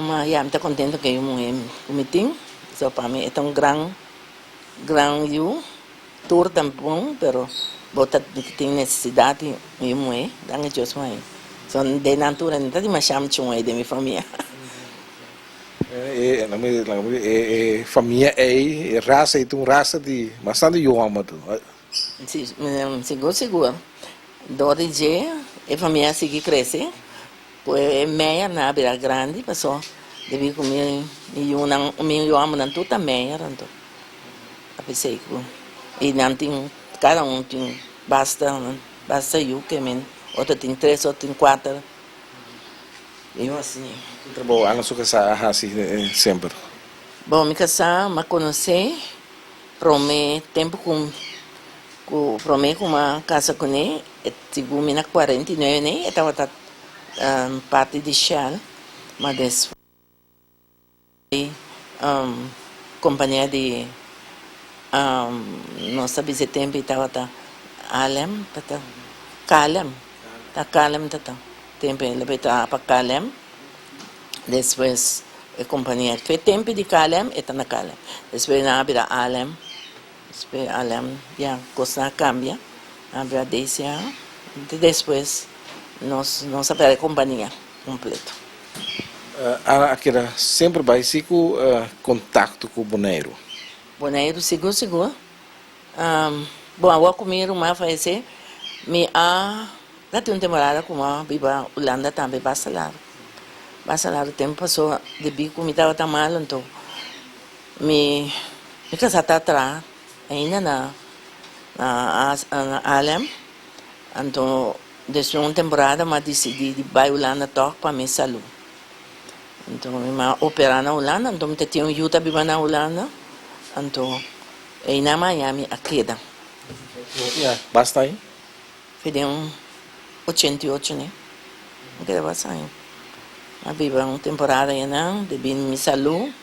Mas já me está contente que eu muito comitim, só para mim é um grande eu, tour também, pero bota tem necessidade eu muito, dá que Deus mais. Só de natura não está de mais chama de minha família. Família é raça, é uma raça de bastante eu amo tu. Seguro. Do dia, a família seguir crescer, pois meia na beira grande, passou, deve comer eu amo não tudo meia, então, a pessoa e não tem, cada tem basta eu que men, outro tem 3, outro tem 4, eu assim. Bom, a nossa casa assim sempre. Bom, me casar, me conhecer, promê tempo com uma casa com ele, tive mina 49, né? Estava parte de Shell, mas depois companhia de não sabia se tempo estava Alem, Kalem, Kalem tempo ele veio para Kalem, depois a companhia foi tempo de Kalem, está na Kalem, depois na abra Alem. Alem, já, coisa cambia, havia 10 anos, depois nós abrimos a companhia completa. Aquela sempre vai ser com contato com o boneiro. Boneiro, seguro. Bom, agora comigo, mas vai ser, já tem uma temporada como a Biba Holanda também, Basalar, o tempo passou, de bico, me estava tão mal, então, me casar atrás, ainda na Alem, então depois de uma temporada eu decidi de ir para a Holanda para minha saúde. Então eu operar na Holanda, então eu tinha ajuda para na Holanda, então aí na Miami a queda. Basta aí? Foi de 88, né? Não queda bastante. Eu vivi uma temporada aí não, de minha saúde,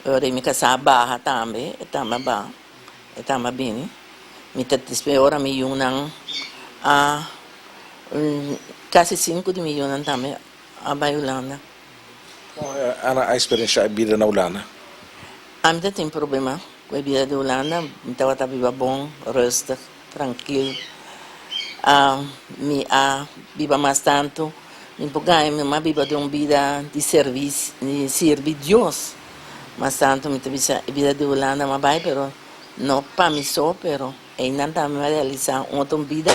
eu me casar barra também, barra. Estava bem, me espera milhões quase 5 milhões também a Holanda. A experiência de vida na Holanda? A minha tem problema com a vida da Holanda, então estava viva bom, resta, tranquilo. Viva mais tanto, me viva de uma vida de serviço, de servir Deus. Mas tanto me a vida da Holanda, mas vai, pero não para mim só, pero ainda também vai realizar outra vida,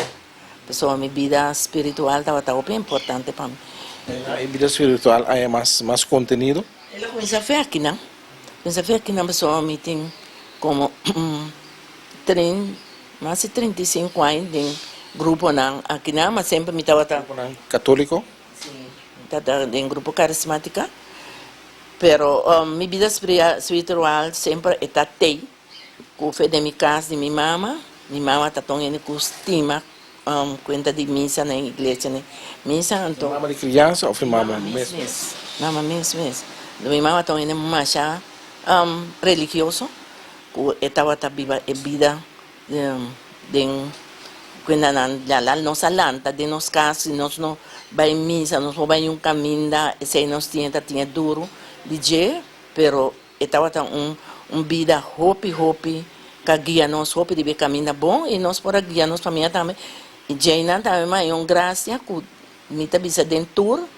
pessoa minha vida espiritual estava bem importante para mim. A vida espiritual é mais conteúdo? Ela começa a ver aqui, não? Começa a ver aqui na pessoa me tem como mais de 35 anos de grupo não, aqui não, mas sempre me estava católico? Sim, estava em grupo carismática, pero minha vida espiritual sempre está tei. Com o fé de minha casa, de minha mama está tomando costima, conta de missa na igreja, né? Missa, então... Mama de criança ou foi mama mesmo? Mama mesmo. Minha mama está tomando uma chá religioso, que estava viva a vida quando a nossa lanta, de nos casos, nós não vai missa, nós não vai caminho, se nós tinha duro, de dia, pero estava vida hope, que guia nós, hope de ver caminho bom, e nós para guiar nós família também. E Jaina também, mas é uma graça, que me está bisa dentro,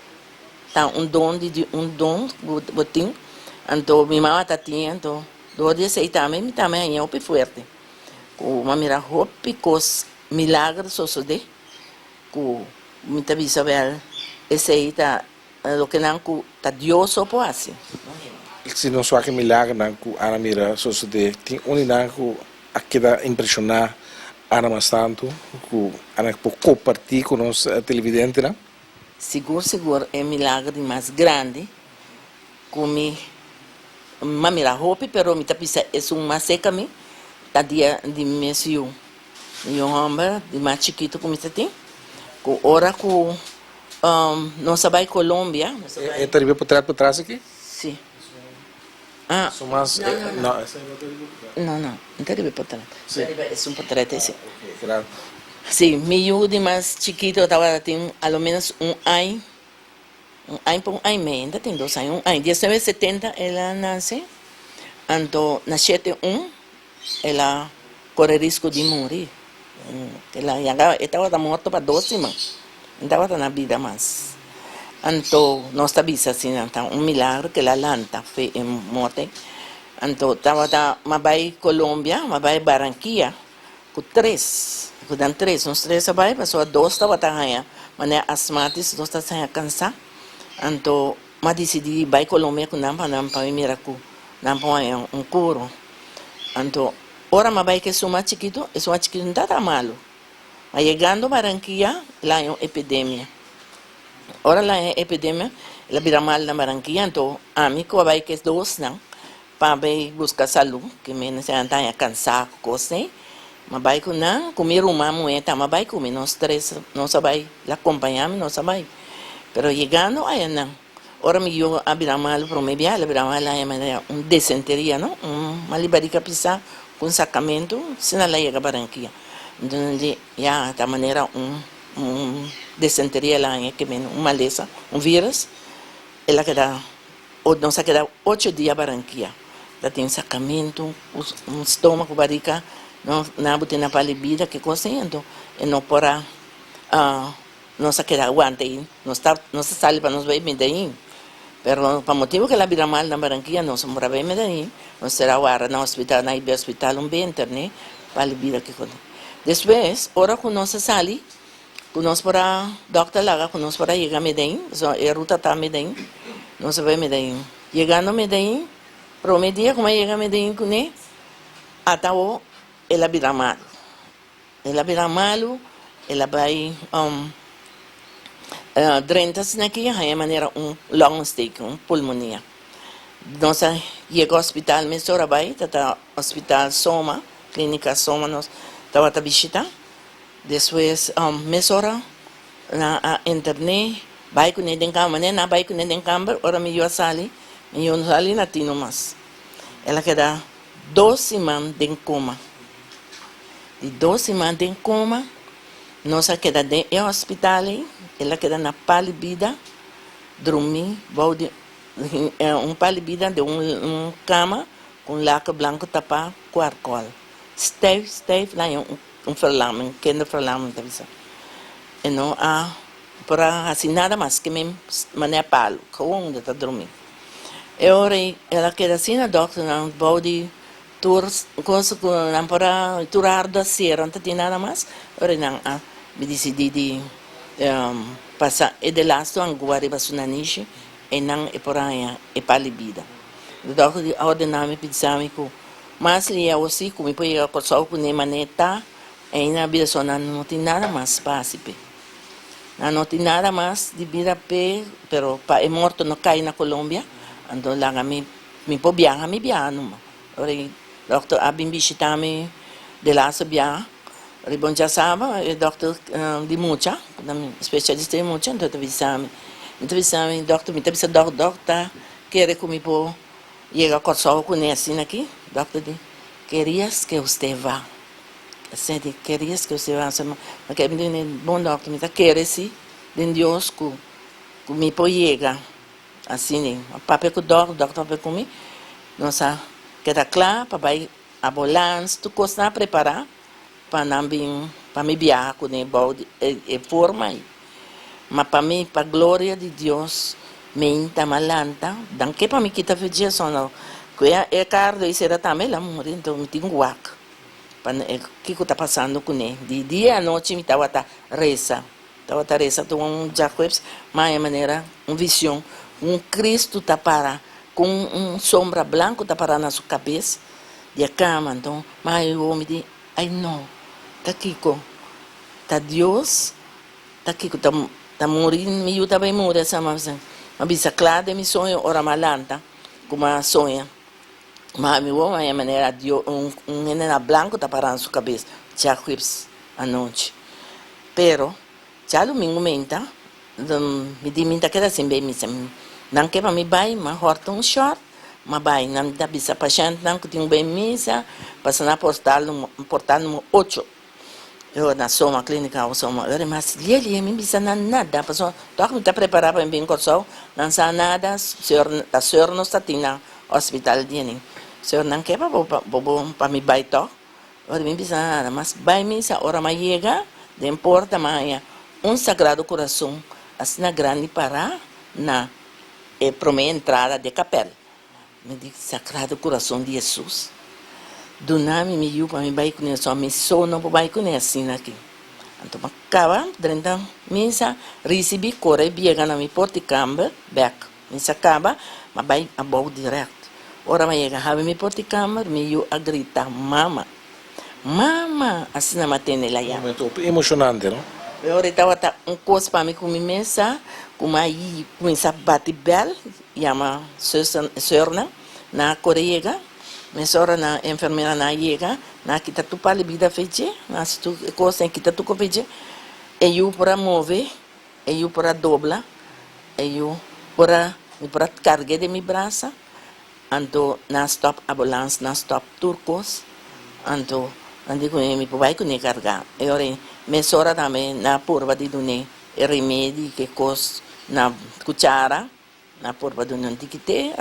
tá dom, botim, Então, minha mãe está então, 2 dias também, me também é muito forte. Com uma mira hope, com os milagres suceder, com muita visa ver, esse aí tá, o que não tá Deus só pode assim. Se não só que milagre não que Ana mira suceder, tem não que aquela impressionar Ana bastante, que Ana pode compartilhar com os televidentes, não? Seguro, é milagre mais grande, como uma mira hope, pero me tá pensando, é uma seca me, tá dia de mês e um homem de mais chiquito como você tem, com hora com não sabe Colômbia, não sabe. É terrivel por trás aqui? Sim. Ah, São mais... não tem que ver por trás. Sim. É um portrait, sim. Ok, claro. Sim, meu de mais chiquito, estava tem ao menos ano, por um ano e meio, ainda tem 2 anos, 1970 ela nasce, então, na 71, ela corre risco de morrer. Ela estava morta para 12 semanas, não estava na vida mais. Então, nós sabíamos assim, então, milagre que ela lanta, foi em morte. Então, estava na Bahia Colômbia, na Bahia Barranquilla, com 3. Dan 3, nós 3 sabay, passou 2 estava aí, mas asmáticos, 2 estava cansado. Então, mas decidi vai Colômbia com não para miracu, não para curo. Então, ora mas vai que suma chiquito não está malo. Mas chegando a Barranquilla, lá é uma epidemia. Ora lá é epidemia, ela vira mal na Barranquilla, então, a mim que vai que 2 não, para buscar saúde, que me não se anda cansado, coisa. Mas vai com não, comer uma moeda, mas vai comer nós 3, nós vai, lá acompanhamos, nós vai. Pero chegando aí não. Ora me eu abrir mal para me viajar, abrir mal é uma desenteria, não? Uma libarica pisar com sacamento, se não lá chega Barranquilla. Então, já da maneira desenteria lá é que vem uma maleza, vírus, ela queda, nós queda 8 dias Barranquilla. Já tem sacamento, estômago, barriga, não botar na palibida, que coisa, então, e não porá, nós queda aguanta aí, nós sai para nós ver Medellín, pero para motivo que ela vira mal na Barranquilla, nós mora bem Medellín, nós será agora no hospital, na hospital bem internet, palibida que coisa. Depois, ora que nós sai, que nós para doctor lá, que nós para chegar a Medellín, a ruta está a Medellín, nós vai Medellín, chegando a Medellín, prometia como chega a Medellín com ele, até o ela vira malo. Ela vira malo, ela vai drentas aqui, é maneira long stay, pulmonia. Nós chegou ao hospital, mas ora vai, tá hospital Soma, clínica Soma, nós estava a visitar. Depois, mas ora na internet, vai com ele em cama, né? Não vai com ele em cama, ora me eu sali na tino mais. Ela queda 2 semanas em coma. De 2 semanas em coma, nós queda no hospital, ela queda na palibida, dormir, palibida de cama com laca branco tapar com arcol. Steve lá é verlaming, kinderverlaming, tá vendo? E não há, para assim nada mais que me mané palo, com onde está dormindo. E ora ela queda assim na doctor, não pode tours, coisa que não para turar da sera, não tem nada mais. Ora não, me decidi de passar e de lá estou agora para sunaniche e não é por aí é palibida. O doctor ordenou-me pensar-me que mas ele é assim como pode ir com só com nem maneta e na vida só não tem nada mais fácil. Não tem nada mais de vida pé, pero pa é morto não cai na Colômbia. Então lá me pode viajar, me viajar numa. Ora doctor abim visitame de lá se viaja. Ora bom já sabe, é doctor de mucha, especialista de mucha, então visitame. Então visitame doctor, me visita doctor, quer que me pode chegar com só com nem assim aqui. Doctor disse, querias que você vá. Assim, querias que você vá. Mas que me disse, bom doctor, me quer se de Deus que me pode chegar. Assim, o papel que o doctor vai comigo. Nossa, queda claro, para a ambulância, tu costa preparar para não vir, para me viajar com ele, forma aí. Mas para mim, para a glória de Deus, menta malanta, dan que para me kita fedia sono, que é cardo e será também lá morrer, então me tenho guac. Que está passando com ele? De dia à noite me estava reza, um Jacobs, mas é maneira, visão, Cristo está para com sombra branca está para na sua cabeça, de a cama, então, mas eu me digo, ai não, tá aqui com, tá Deus, tá aqui com, tá morrendo, me eu também morrer essa mas bisa claro de mi sonho ora malanta, como a sonha. Mas meu homem é maneira de menina branco tá parando sua cabeça, já quips à noite. Pero já domingo menta, me di minta que assim bem me não que para me vai, mas horta short, mas vai não dá bisa paciente não que tem bem misa, passa na portal número 8. Eu na soma clínica eu soma, mas ele me bisa nada, passou, tô me tá preparado para bem corso, não sa nada, a senhora não está na hospital de nem. Senhor não quer para me vai to, eu me bisa nada, mas vai misa hora mais chega, de importa mais sagrado coração, assim na grande para na para minha entrada de capela. Me diz sagrado coração de Jesus. Do nome me viu para me vai conhecer, a missão não vai conhecer aqui. Então, acaba, durante a missa, recebi corre, biega na minha porticamba, back. Missa acaba, mas vai a boa direto. Ora, mas chega, have minha porticamba, me viu a gritar, mama, mama, assim na matene lá. Um momento emocionante, não? Eu estava coisa para mim com minha mesa, com aí, com essa bate-bel, chama Sörna, na Coreia. Minha senhora na enfermeira na chega, na kita tu para vida feche, na se tu coisa kita tu feche, e eu para mover, e eu para doblar, e eu para carregar de minha braça, ando na stop ambulância, na stop turcos, ando com ele vai com ele carregar. E ora minha senhora também na porva de dune remédio que coisa na cuchara, na porva de dune antiquite.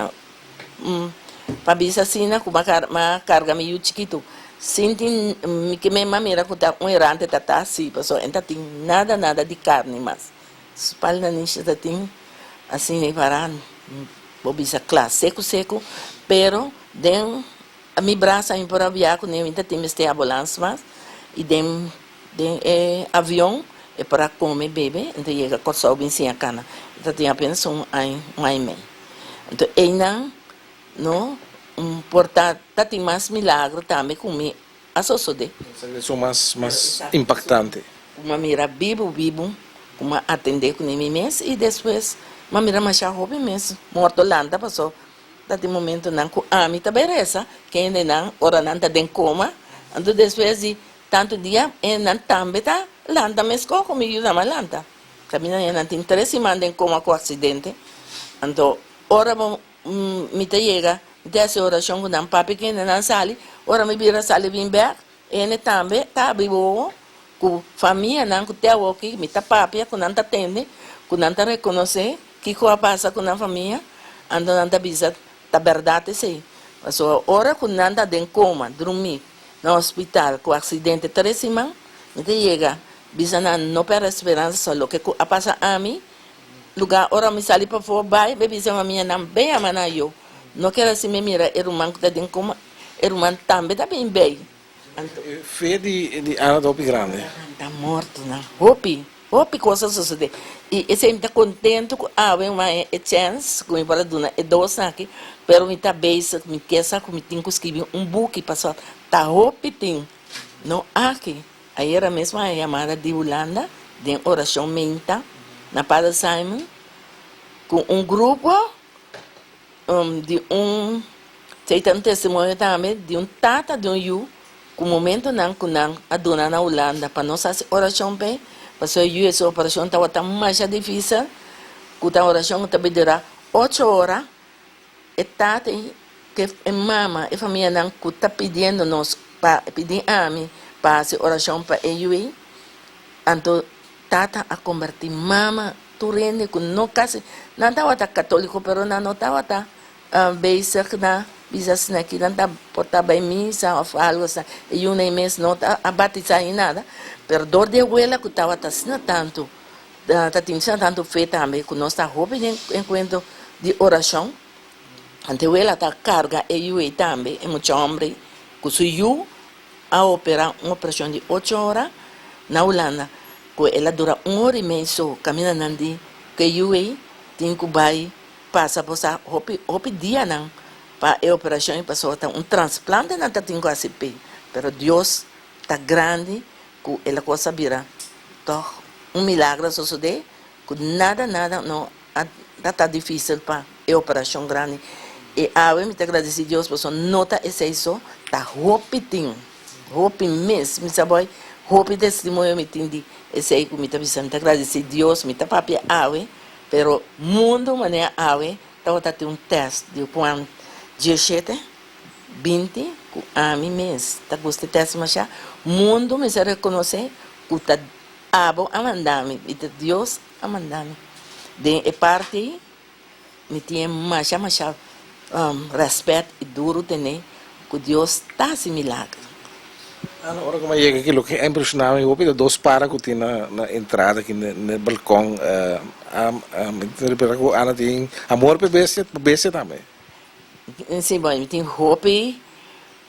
Pabisa sina com uma carga meio chiquito. Sinti que minha maneira que tá errante tá assim, pessoal, então tem nada de carne mas. Espalha nisso tá tem assim para bobisa classe seco, pero den a mi braça em para viajar com ele, então tem este ambulância mas e den avião é para comer bebê, então chega com só bem sem a cana. Então tem apenas um meio. Então não porta tem mais milagre também comigo a sosode Isso mais impactante. uma mira vivo uma atender com mim mesmo e depois uma mira mais jovem mesmo morto landa passou dati momento não com a mim também reza que ainda não ora não tá den coma ando depois de tanto dia e não também tá landa mesmo comigo na malanda caminha não tem interesse mandem coma com acidente ando ora me te chega dessa oração com um papi que não sale, ora me vira sale bem back, ele também tá vivo, com família não com teu aqui, me tá papi, com não tá tende, com não tá reconhecer, que coisa passa com a família, ando não tá bisa, tá verdade sim, mas ora com não tá den coma, dormir no hospital com acidente 3 semanas, me te chega, bisa não perde esperança, só o que passa a mim, lugar ora me sale para fora, vai, bebê a minha não bem a mana eu. Não quero assim me mira, irmão que está dentro como irmão também está bem. Fé de Ana Dopi Grande. Está morto, não. Hopi coisas suceder. E sempre está contente com uma chance, com para dona é doce aqui, pero me está bem, me quer que me tem que escrever book para só tá hopi tem. Não aqui. Aí era mesmo a chamada de Holanda, de oração menta, na Padre Simon, com grupo de tem testemunho também de tata de yu com momento não a dona na Holanda para nós fazer oração bem para sua yu essa operação estava tão mais difícil que a oração também dura 8 horas e tata que a mama e família não que está pedindo nós para pedir a mim para fazer oração para yu então tata a convertir mama turene com não casi não estava católico pero não estava basic na bisas na que não está portar bem missa ou algo assim e nem mês não está a batizar em nada pero dor de abuela que estava assim tanto está tendo tanto fé também, que nós está roubando enquanto de oração. Então ela está carga e eu também, é muito homem, que se eu a operar uma operação de 8 horas na Holanda, que ela dura 1 hora e meia só, caminhando que eu tenho que vai passa por essa hopi dia não, para a operação e passou um transplante não tem que aceitar, pero Deus está grande, que ela coisa vira, então milagre suceder, que nada não está difícil para a operação grande. E eu me agradeço a Deus por sua nota esse isso, tá repetindo, mesmo, me sabe, roupa testemunho me tindi, esse aí que me tá pensando, me agradeço a Deus, me tá papia awe, pero mundo maneira awe, tá tendo um teste de quando 17, 20, a mim mesmo, tá gostei teste mas já, mundo me se reconhecer, que tá abo a mandar-me, e Deus a mandar-me, de parte me tinha mais respeito e duro também, que Deus está assim milagre. Agora como chega aqui, o que é impressionante, eu vi dois para que tem na entrada aqui no balcão, a Ana tem amor para bestia também. Sim, bom, me tem roupa,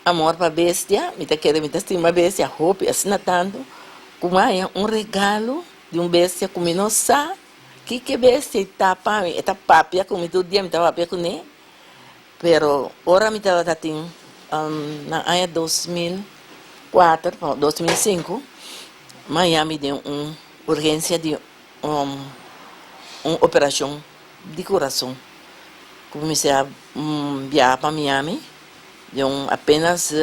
amor para bestia, me tá querendo, me tá estima bestia, roupa, assim tanto, como é regalo de bestia que me não sabe, que bestia está papia, como todo dia me tá papia com ele. Pero ora me estava tendo na ano 2004, 2005, Miami deu urgência de uma operação de coração. Comecei a viajar para Miami, deu apenas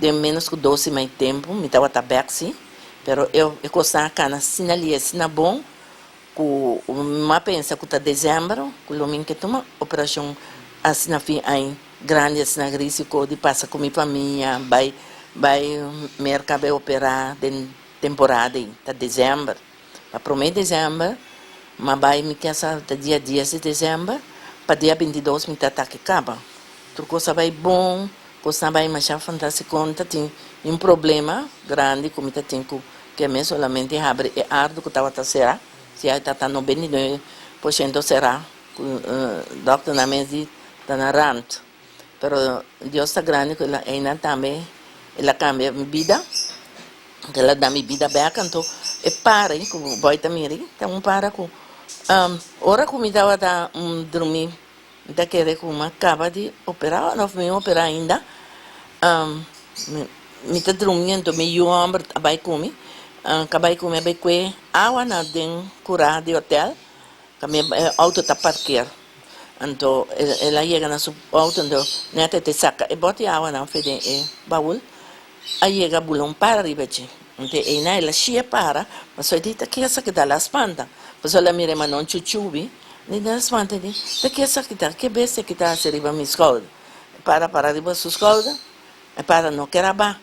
de menos que 12 mais tempo, me estava tabaxi, pero eu gostava de cana sinalia, sina bom, que uma pensa que está dezembro, que o domingo que toma operação assim na fim aí grande assim na risco de passar com minha família vai mercado operar de temporada tá dezembro para primeiro dezembro mas vai me casa dia 10 de dezembro para dia 22 me tá que acaba tudo coisa vai bom coisa vai mais fantástico conta tem problema grande como tá tem que é solamente abre é ardo que estava será se aí tá 99% será doctor na mesa na rant, pero Deus está grande que ela ainda também, ela cambia minha vida, que ela dá minha vida bem, então é para aí, como vai também, então para com, hora que me dava da dormir, da querer que uma acaba de operar, não me operar ainda, me tá dormindo, me ombro, vai comer, acabei comer, vai comer, água na den curar de hotel, que minha auto tá parqueado. Então, ela chega na sua auto, então, neta te saca, e bota água na frente, e baú, aí chega bulão para arriba, então, ela cheia para, mas só diz, que essa que dá las panta, mas ela mira, mas não chuchubi, nem dá las panta, diz, que essa que dá, que besta que dá, se arriba minha escolha, para arriba sua escolha, e para não quer abar,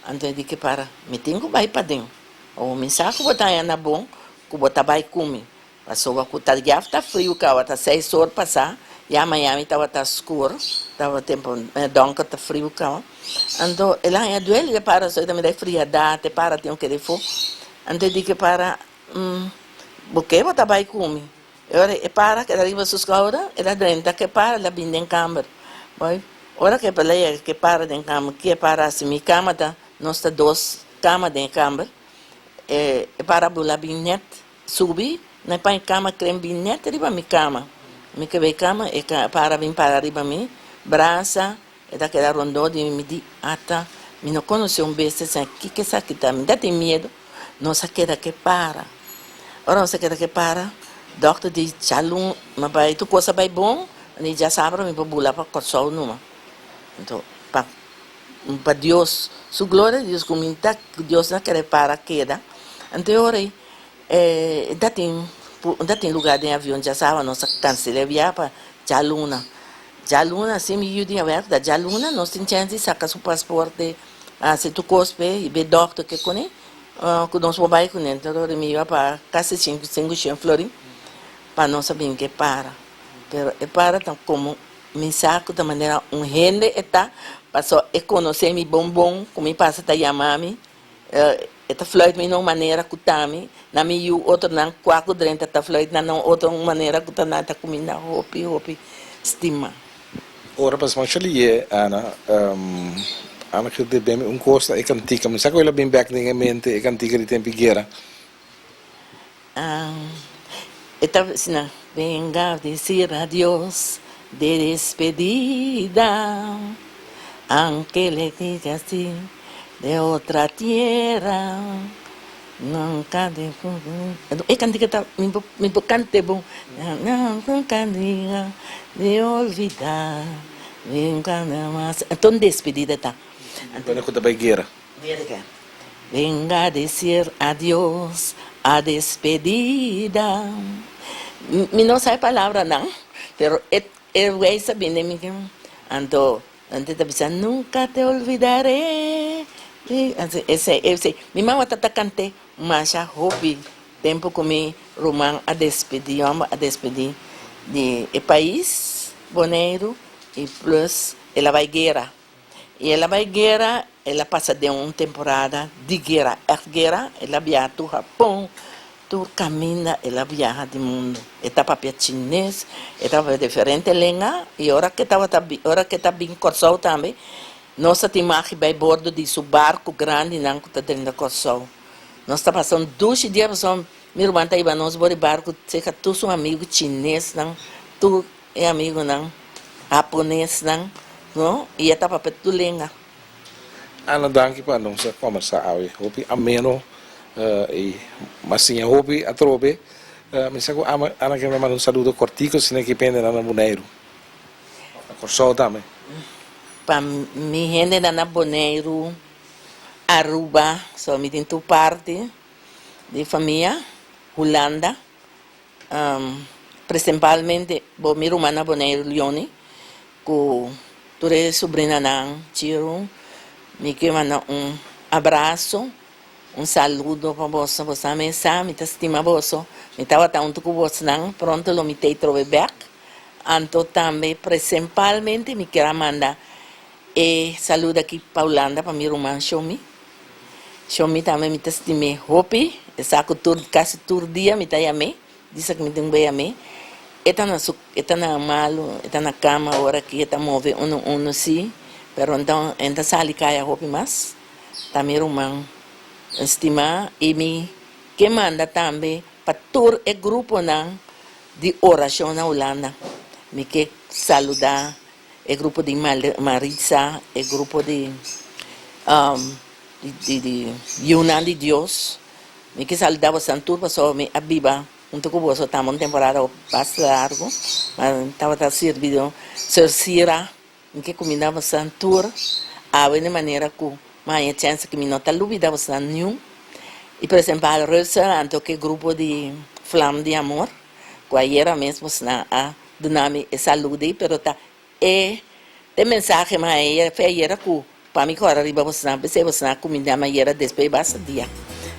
então, diz que para, me tenho que vai para dentro, ou me saco, botar ela bom, que botar vai comer. Passou a cutar de tá frio, que tá 6 horas passar, e amanhã estava escuro, estava tempo, donca tá frio, que então ela é doente, para só também fria, dá, te para tem que for, então diz que para, porque você vai comer, e para que arriba suas coisas, ela dentro que para, ela vem em câmara, vai, ora que para em câmara, que para assim, minha cama tá, nós tá 2 camas em câmara, e para bula bem net, subir na pai cama creme binete riba mi cama mi que cama e para vir para riba mi braça e daquela rondô de me di ata mi não conhece besta assim que essa que tá me dá tem medo não se queda que para ora não se queda que para doctor diz chalum mas vai tu coisa vai bom nem já sabe me bula para cortar numa então para Deus sua glória Deus comenta Deus não quer para queda então ora ainda tem lugar de avião, já sabe, nós cancelamos viagem para Jaluna. Jaluna, se me ajuda a ver, da Jaluna, nós temos chance de sacar seu passaporte, se tu cospe, e ver doctor que conhece, que nós vamos com ele, então eu me para quase 5 florim, para não saber que para. Para como me saco da maneira rende está, para só conhecer me bombom, como me passa a chamar-me, esta fluit me não maneira que tami, na mi o outro não quaco dentro esta fluit na não outra maneira que tá na ta comida hopi estima. Ora pas machali Ana Ana que de bem costa e cantica, mas sabe ela bem back na mente e cantica de tempo guerra. Esta sina venga decir adiós de despedida, aunque le diga así de otra tierra. Nunca de cantica tá me cante bom. Nunca diga de olvidar. Nunca mais. Então despedida tá. Então eu também guerra. Venga a decir adiós a despedida. Mi não sei a palavra não, pero eu sabia me que ando antes de pensar nunca te olvidaré. Esse mi mama tata cante mas já hobby tempo comi romã a despedir de país boneiro e plus ela vai guerra e ela vai guerra ela passa de uma temporada de guerra ela viaja do Japão tu caminha ela viaja do mundo etapa para chinês etapa diferente língua e hora que tá bem corsol também nossa imagem vai bordo de seu barco grande não que tá dentro da corsol nós está passando 2 dias passando meu irmão tá indo nós bora barco seja tu um amigo chinês não tu é amigo não japonês não e etapa para tu língua. Ana danke para nós conversar hoje hopi ameno e mas sim hopi a trobe me saco Ana que me manda saludo cortico sino que pende na Boneiro a corsol também. Para mi gente na Boneiro, Aruba, só me tem tu parte de família, Holanda, principalmente bo mi rumana Boneiro Leone, com ture sobrinha nan Chiro, me que manda abraço, saludo para você, você me sabe, me estima você, me estava tanto com você nan, pronto lo me te trove back, anto também principalmente me quer mandar saludo aqui para Holanda, para meu irmão Shomi. Shomi também me estima hopi, saco quase todo dia me tá amei, disse que me tem bem amei. Eta na malo, eta na cama agora que eta move um sim, pero então ainda sali caia hopi mais. Tá meu irmão estima e me que manda também para todo o grupo de oração na Holanda, me que saludar o grupo de Maritza, o grupo de Yunan de Deus, me que saludava Santur, passou me abiba, junto com você, estamos uma temporada bastante largo, mas estava servido, Sira, me que combinava Santur, a de maneira que mais chance que me não está lúbida você nenhum, e por exemplo, a restaurante que grupo de Flam de Amor, que ayer mesmo a donami salude, pero tá tem mensagem mas aí feira que para mim agora riba você não precisa você não comida mas era depois basta dia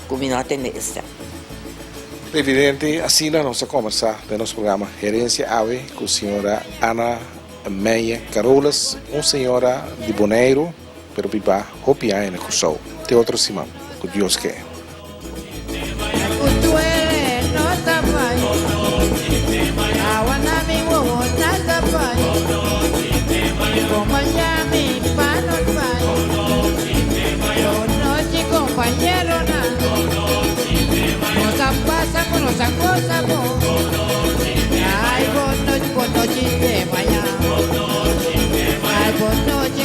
comida atende esta. Evidente, assim nós vamos conversar no nosso programa Gerência Ave com a senhora Ana Meyer Carolas, uma senhora de Boneiro, pero pipa hopiá na Corsol. Tem outro simão, que Deus quer.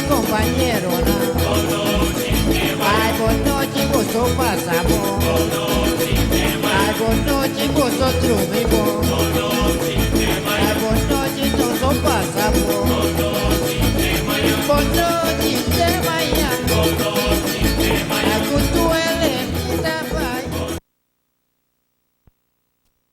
Compañero, ay, por noche gozo pasamos, ay, por noche gozo trumimo.